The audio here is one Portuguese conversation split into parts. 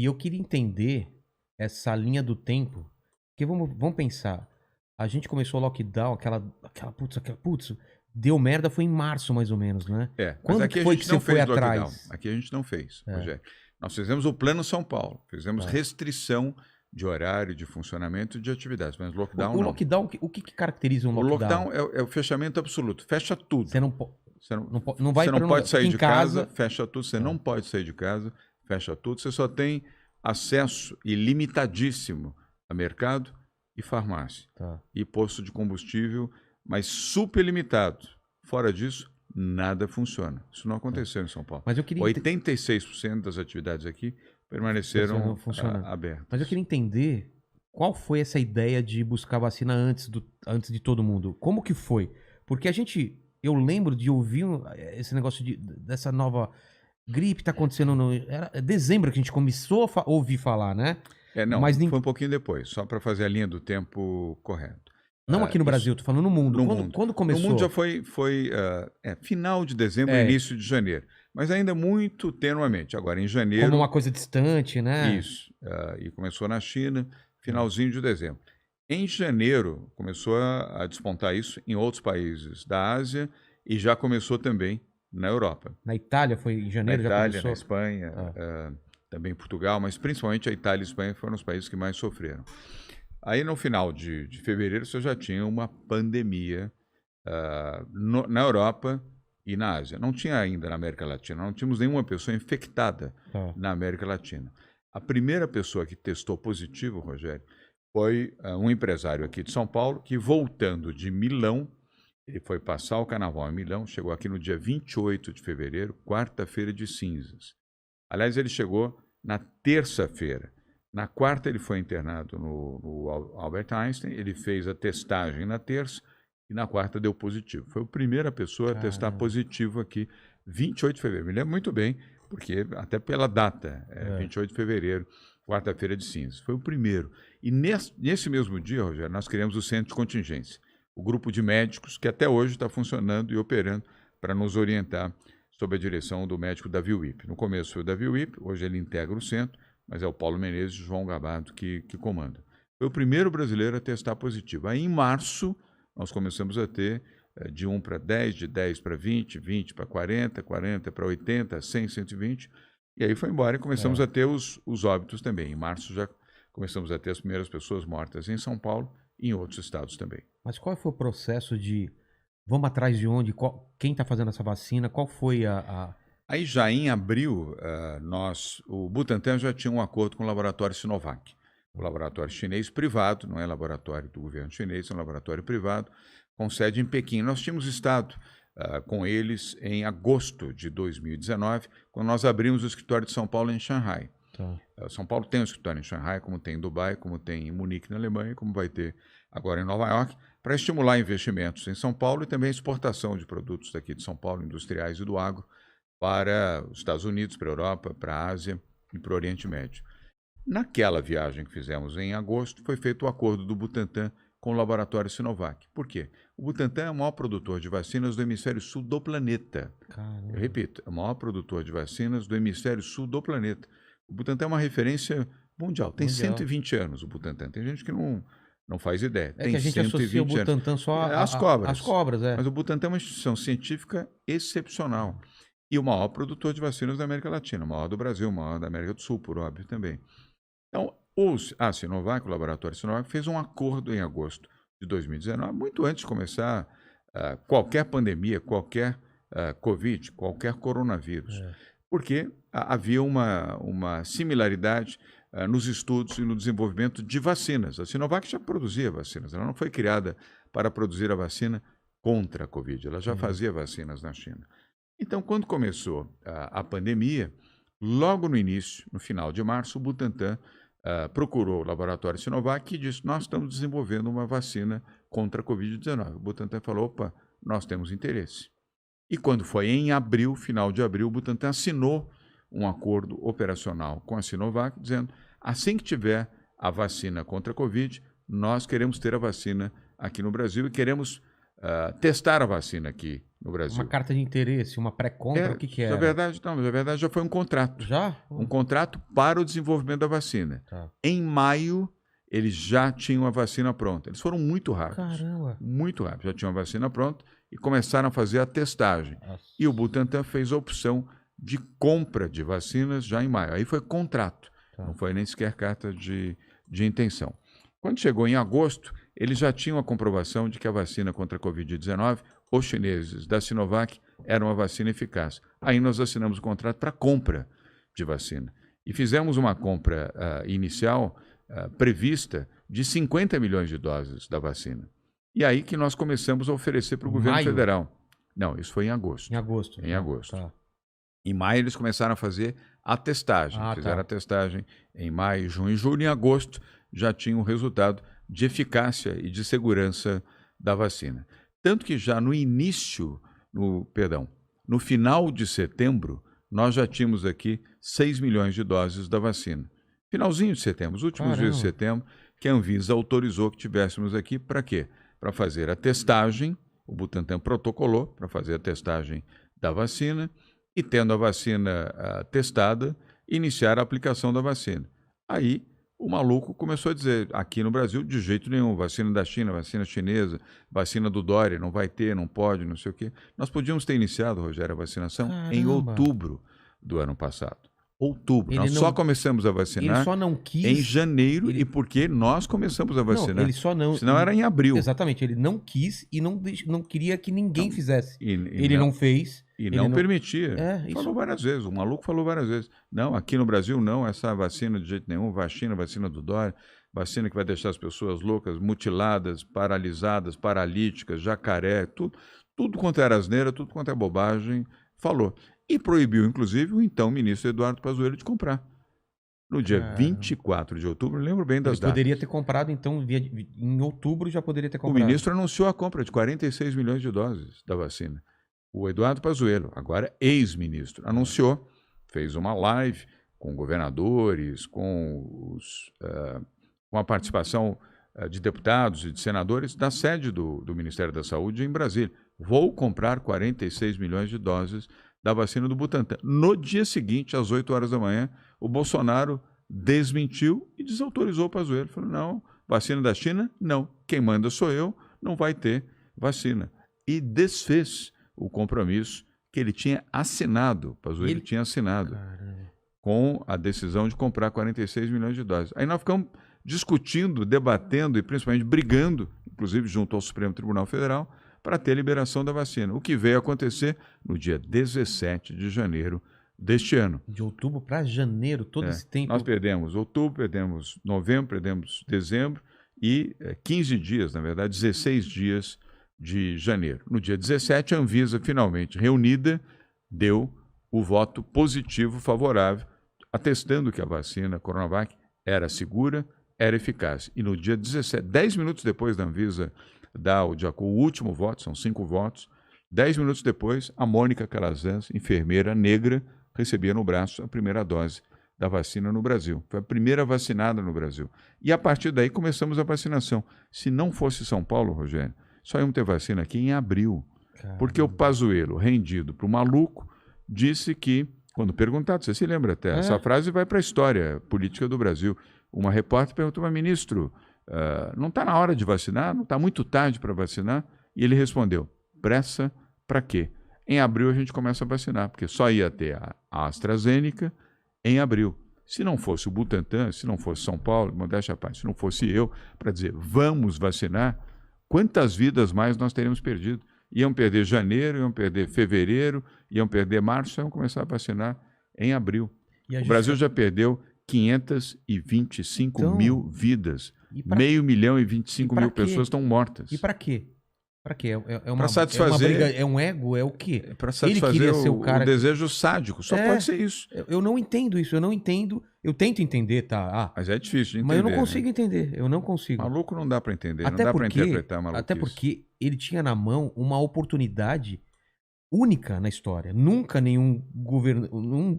E eu queria entender essa linha do tempo, porque vamos pensar, a gente começou o lockdown, putz, deu merda foi em março mais ou menos, né? Mas Quando que aqui a foi que gente você não foi fez lockdown. atrás? Aqui a gente não fez, É, Rogério. Nós fizemos o Plano São Paulo. Fizemos tá. restrição de horário, de funcionamento e de atividades, mas lockdown O não. lockdown, o que caracteriza um O lockdown? lockdown é o fechamento absoluto. Fecha tudo. Você não vai Você não para um lugar, pode fica sair em de casa, casa. fecha tudo. Você Tá. não pode sair de casa, fecha tudo. Você só tem acesso ilimitadíssimo a mercado e farmácia. Tá. E posto de combustível, mas super limitado. Fora disso, nada funciona. Isso não aconteceu em São Paulo. Mas eu queria 86% das atividades aqui permaneceram funcionando. abertas. Mas eu queria entender qual foi essa ideia de buscar vacina antes de todo mundo. Como que foi? Porque eu lembro de ouvir esse negócio dessa nova gripe tá acontecendo era dezembro que a gente começou a ouvir falar, né? Não, Mas foi um pouquinho depois, só para fazer a linha do tempo correto. não aqui no Brasil, tô falando no mundo. No Quando, mundo. quando No começou? mundo já foi final de dezembro, É. início de janeiro. Mas ainda muito tenuamente. Agora, em janeiro... Como uma coisa distante, né? Isso. E começou na China, finalzinho de dezembro. Em janeiro, começou a despontar isso em outros países da Ásia e já começou também na Europa. Na Itália foi em Na janeiro, já Itália, começou? na Espanha, também em Portugal, mas principalmente a Itália e a Espanha foram os países que mais sofreram. Aí, no final de fevereiro, você já tinha uma pandemia na Europa e na Ásia. Não tinha ainda na América Latina, não tínhamos nenhuma pessoa infectada na América Latina. A primeira pessoa que testou positivo, Rogério, foi um empresário aqui de São Paulo que, voltando de Milão, ele foi passar o carnaval em Milão, chegou aqui no dia 28 de fevereiro, quarta-feira de cinzas. Aliás, ele chegou na terça-feira. Na quarta, ele foi internado no Albert Einstein, ele fez a testagem na terça e na quarta deu positivo. Foi a primeira pessoa a testar positivo aqui, 28 de fevereiro. Me lembro muito bem, porque até pela data, 28 de fevereiro, quarta-feira de cinzas. Foi o primeiro. E nesse mesmo dia, Rogério, nós criamos o Centro de Contingência, o grupo de médicos que até hoje está funcionando e operando para nos orientar sob a direção do médico Davi Wipp. No começo foi o Davi Wipp, hoje ele integra o centro, mas é o Paulo Menezes e o João Gabardo que comanda. Foi o primeiro brasileiro a testar positivo. Aí, em março, nós começamos a ter de 1 para 10, de 10 para 20, 20 para 40, 40 para 80, 100, 120, e aí foi embora e começamos a ter os óbitos também. Em março já começamos a ter as primeiras pessoas mortas em São Paulo e em outros estados também. Mas qual foi o processo de... Vamos atrás de onde? Quem está fazendo essa vacina? Qual foi Aí já em abril, o Butantan já tinha um acordo com o laboratório Sinovac. O laboratório chinês privado, não é laboratório do governo chinês, é um laboratório privado, com sede em Pequim. Nós tínhamos estado com eles em agosto de 2019, quando nós abrimos o escritório de São Paulo em Xangai. São Paulo tem um escritório em Xangai, como tem em Dubai, como tem em Munique, na Alemanha, como vai ter agora em Nova York, para estimular investimentos em São Paulo e também a exportação de produtos daqui de São Paulo, industriais e do agro, para os Estados Unidos, para a Europa, para a Ásia e para o Oriente Médio. Naquela viagem que fizemos em agosto, foi feito o acordo do Butantan com o laboratório Sinovac. Por quê? O Butantan é o maior produtor de vacinas do hemisfério sul do planeta. Caramba. Eu repito, é o maior produtor de vacinas do hemisfério sul do planeta. O Butantan é uma referência mundial. Tem 120 anos o Butantan. Tem gente que não faz ideia. É tem que a gente associa o Butantan só às cobras. As cobras, Mas o Butantan é uma instituição científica excepcional. E o maior produtor de vacinas da América Latina. O maior do Brasil, o maior da América do Sul, por óbvio, também. Então, a Sinovac, o laboratório Sinovac, fez um acordo em agosto de 2019, muito antes de começar qualquer pandemia, qualquer Covid, qualquer coronavírus. Porque havia uma similaridade nos estudos e no desenvolvimento de vacinas. A Sinovac já produzia vacinas, ela não foi criada para produzir a vacina contra a Covid, ela já fazia vacinas na China. Então, quando começou a pandemia, logo no início, no final de março, o Butantan procurou o laboratório Sinovac e disse: nós estamos desenvolvendo uma vacina contra a Covid-19. O Butantan falou: opa, nós temos interesse. E quando foi em abril, final de abril, o Butantan assinou um acordo operacional com a Sinovac, dizendo: assim que tiver a vacina contra a Covid, nós queremos ter a vacina aqui no Brasil e queremos testar a vacina aqui no Brasil. Uma carta de interesse, uma pré-compra, o que era? Na verdade, não, na verdade já foi um contrato. Já? Um contrato para o desenvolvimento da vacina. Tá. Em maio, eles já tinham a vacina pronta. Eles foram muito rápidos. Caramba. Muito rápido. Já tinham a vacina pronta e começaram a fazer a testagem. Nossa. E o Butantan fez a opção de compra de vacinas já em maio. Aí foi contrato, Tá. não foi nem sequer carta de intenção. Quando chegou em agosto, eles já tinham a comprovação de que a vacina contra a Covid-19, os chineses da Sinovac, era uma vacina eficaz. Aí nós assinamos o contrato para compra de vacina. E fizemos uma compra inicial prevista de 50 milhões de doses da vacina. E aí que nós começamos a oferecer para o governo Maio? federal. Não, isso foi em agosto. Em agosto. Em agosto. Tá. Em maio eles começaram a fazer a testagem. Fizeram a testagem em maio, junho e julho. Em agosto já tinha o resultado de eficácia e de segurança da vacina. Tanto que já no início, no final de setembro, nós já tínhamos aqui 6 milhões de doses da vacina. Finalzinho de setembro, os últimos dias de setembro, que a Anvisa autorizou que tivéssemos aqui para quê? Para fazer a testagem, o Butantan protocolou para fazer a testagem da vacina e, tendo a vacina testada, iniciar a aplicação da vacina. Aí, o maluco começou a dizer, aqui no Brasil, de jeito nenhum, vacina da China, vacina chinesa, vacina do Dória, não vai ter, não pode, não sei o quê. Nós podíamos ter iniciado, Rogério, a vacinação em outubro do ano passado. Outubro. Nós só começamos a vacinar ele só não quis, em janeiro, e porque nós começamos a vacinar. Não, ele só não... Senão era em abril. Exatamente, ele não quis e não queria que ninguém fizesse. Ele não fez. E não permitia. Isso. Falou várias vezes, o maluco falou várias vezes. Não, aqui no Brasil não, essa vacina de jeito nenhum, vacina do Dória, vacina que vai deixar as pessoas loucas, mutiladas, paralisadas, paralíticas, jacaré, tudo quanto era asneira, tudo quanto é bobagem, falou. E proibiu, inclusive, o então ministro Eduardo Pazuello de comprar. No dia 24 de outubro, lembro bem das datas. Ele poderia ter comprado, então, em outubro já poderia ter comprado. O ministro anunciou a compra de 46 milhões de doses da vacina. O Eduardo Pazuello, agora ex-ministro, anunciou, fez uma live com governadores, com a participação de deputados e de senadores da sede do Ministério da Saúde em Brasília. Vou comprar 46 milhões de doses da vacina do Butantan. No dia seguinte, às 8 horas da manhã, o Bolsonaro desmentiu e desautorizou o Pazuello. Falou, não, vacina da China, não. Quem manda sou eu, não vai ter vacina. E desfez o compromisso que ele tinha assinado, Pazuello tinha assinado, com a decisão de comprar 46 milhões de doses. Aí nós ficamos discutindo, debatendo e principalmente brigando, inclusive junto ao Supremo Tribunal Federal, para ter a liberação da vacina. O que veio acontecer no dia 17 de janeiro deste ano. De outubro para janeiro, todo esse tempo. Nós perdemos outubro, perdemos novembro, perdemos dezembro e 15 dias, na verdade, 16 dias de janeiro. No dia 17, a Anvisa, finalmente reunida, deu o voto positivo favorável, atestando que a vacina Coronavac era segura, era eficaz. E no dia 17, 10 minutos depois da Anvisa dar o último voto, são 5 votos, 10 minutos depois, a Mônica Calazans, enfermeira negra, recebia no braço a primeira dose da vacina no Brasil. Foi a primeira vacinada no Brasil. E a partir daí começamos a vacinação. Se não fosse São Paulo, Rogério, só íamos ter vacina aqui em abril. Caramba. Porque o Pazuello, rendido para o maluco, disse que, quando perguntado, você se lembra até, essa frase vai para a história política do Brasil. Uma repórter perguntou, mas ministro, não está na hora de vacinar? Não está muito tarde para vacinar? E ele respondeu, pressa para quê? Em abril a gente começa a vacinar, porque só ia ter a AstraZeneca em abril. Se não fosse o Butantan, se não fosse São Paulo, modéstia à parte, se não fosse eu, para dizer, vamos vacinar, quantas vidas mais nós teríamos perdido? Iam perder janeiro, iam perder fevereiro, iam perder março, iam começar a vacinar em abril. O Brasil já perdeu 525 mil vidas. 525 mil pessoas estão mortas. E para quê? Para quê? Para satisfazer. Briga, é um ego? É o quê? Para satisfazer o desejo sádico. Só pode ser isso. Eu não entendo isso. Eu não entendo. Eu tento entender, tá? Mas é difícil de entender. Mas eu não consigo entender. Eu não consigo. Maluco não dá para entender. Não dá para interpretar maluquice. Até porque ele tinha na mão uma oportunidade única na história. Nunca nenhum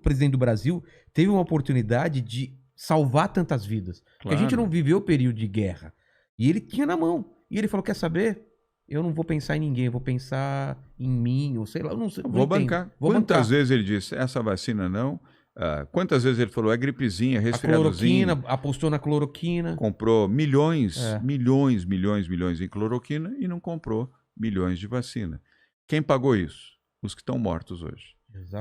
presidente do Brasil teve uma oportunidade de salvar tantas vidas. Claro. Porque a gente não viveu o período de guerra. E ele tinha na mão. E ele falou, quer saber? eu não vou pensar em ninguém, eu vou pensar em mim, ou sei lá, eu não sei. Vou bancar. Vou Quantas bancar. vezes ele disse, essa vacina não? Quantas vezes ele falou, é gripezinha, A resfriadozinho. cloroquina, apostou na cloroquina. Comprou milhões em cloroquina e não comprou milhões de vacina. Quem pagou isso? Os que estão mortos hoje. Exato.